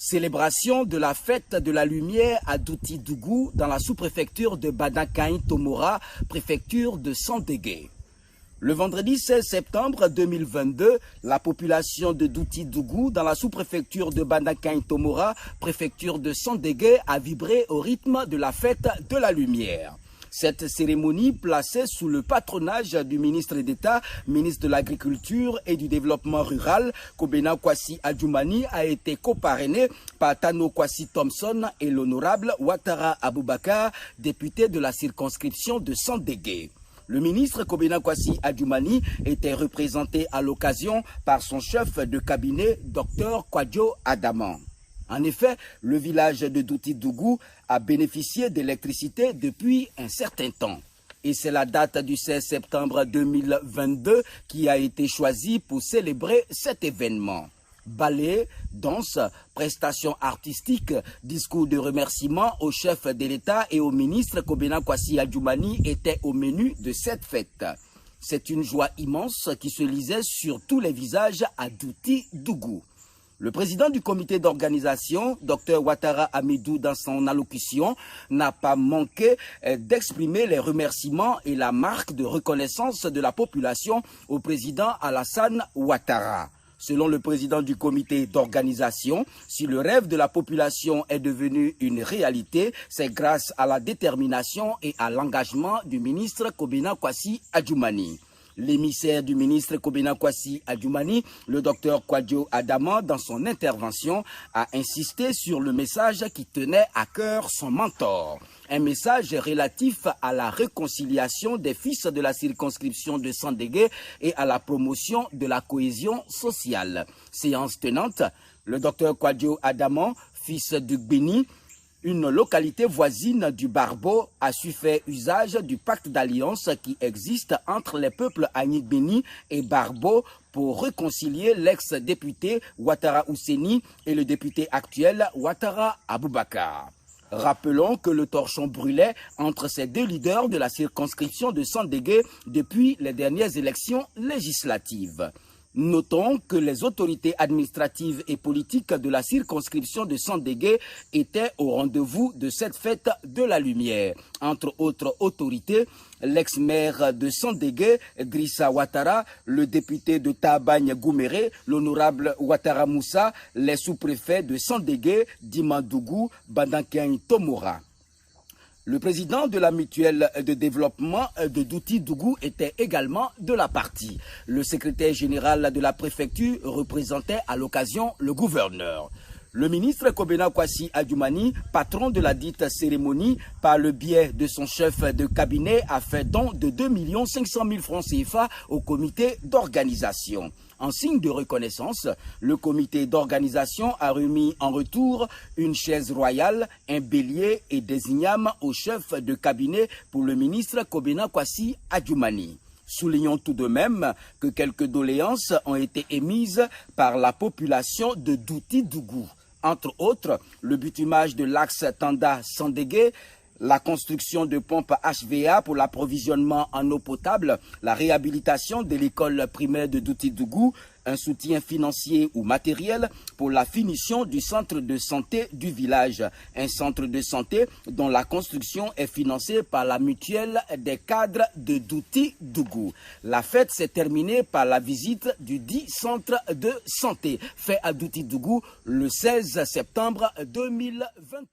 Célébration de la fête de la lumière à Douti-Dougou dans la sous-préfecture de Badakaïn-Tomora, préfecture de Sandégué. Le vendredi 16 septembre 2022, la population de Douti-Dougou dans la sous-préfecture de Badakaïn-Tomora, préfecture de Sandégué, a vibré au rythme de la fête de la lumière. Cette cérémonie, placée sous le patronage du ministre d'État, ministre de l'Agriculture et du Développement rural, Kobena Kwasi Adjoumani, a été coparrainée par Tano Kwasi Thompson et l'honorable Ouattara Aboubakar, député de la circonscription de Sandégué. Le ministre Kobena Kwasi Adjoumani était représenté à l'occasion par son chef de cabinet, Dr Kwadjo Adaman. En effet, le village de Douti-Dougou a bénéficié d'électricité depuis un certain temps. Et c'est la date du 16 septembre 2022 qui a été choisie pour célébrer cet événement. Ballet, danse, prestations artistiques, discours de remerciement au chef de l'État et au ministre Kobena Kwasi Adjoumani étaient au menu de cette fête. C'est une joie immense qui se lisait sur tous les visages à Douti-Dougou. Le président du comité d'organisation, Dr Ouattara Hamidou, dans son allocution, n'a pas manqué d'exprimer les remerciements et la marque de reconnaissance de la population au président Alassane Ouattara. Selon le président du comité d'organisation, si le rêve de la population est devenu une réalité, c'est grâce à la détermination et à l'engagement du ministre Kobena Kwasi Adjoumani. L'émissaire du ministre Kobena Kwasi Adjoumani, le docteur Kwadjo Adaman, dans son intervention, a insisté sur le message qui tenait à cœur son mentor. Un message relatif à la réconciliation des fils de la circonscription de Sandégué et à la promotion de la cohésion sociale. Séance tenante, le docteur Kwadjo Adaman, fils du Gbini, une localité voisine du Barbo, a su faire usage du pacte d'alliance qui existe entre les peuples Agnigbeni et Barbo pour réconcilier l'ex-député Ouattara Ouseni et le député actuel Ouattara Aboubakar. Rappelons que le torchon brûlait entre ces deux leaders de la circonscription de Sandégué depuis les dernières élections législatives. Notons que les autorités administratives et politiques de la circonscription de Sandégué étaient au rendez-vous de cette fête de la lumière. Entre autres autorités, l'ex-maire de Sandégué, Drissa Ouattara, le député de Tabagne Gouméré, l'honorable Ouattara Moussa, les sous-préfets de Sandégué, Dimandougou, Badakaïn Tomora. Le président de la mutuelle de développement de Douti-Dougou était également de la partie. Le secrétaire général de la préfecture représentait à l'occasion le gouverneur. Le ministre Kobena Kwasi Adjoumani, patron de la dite cérémonie, par le biais de son chef de cabinet, a fait don de 2 500 000 francs CFA au comité d'organisation. En signe de reconnaissance, le comité d'organisation a remis en retour une chaise royale, un bélier et des ignames au chef de cabinet pour le ministre Kobena Kwasi Adjoumani. Soulignons tout de même que quelques doléances ont été émises par la population de Douti-Dougou. Entre autres, le bitumage de l'axe Tanda-Sandégué, la construction de pompes HVA pour l'approvisionnement en eau potable, la réhabilitation de l'école primaire de Douti-Dougou, un soutien financier ou matériel pour la finition du centre de santé du village. Un centre de santé dont la construction est financée par la mutuelle des cadres de Douti-Dougou. La fête s'est terminée par la visite du dit centre de santé, fait à Douti-Dougou le 16 septembre 2022.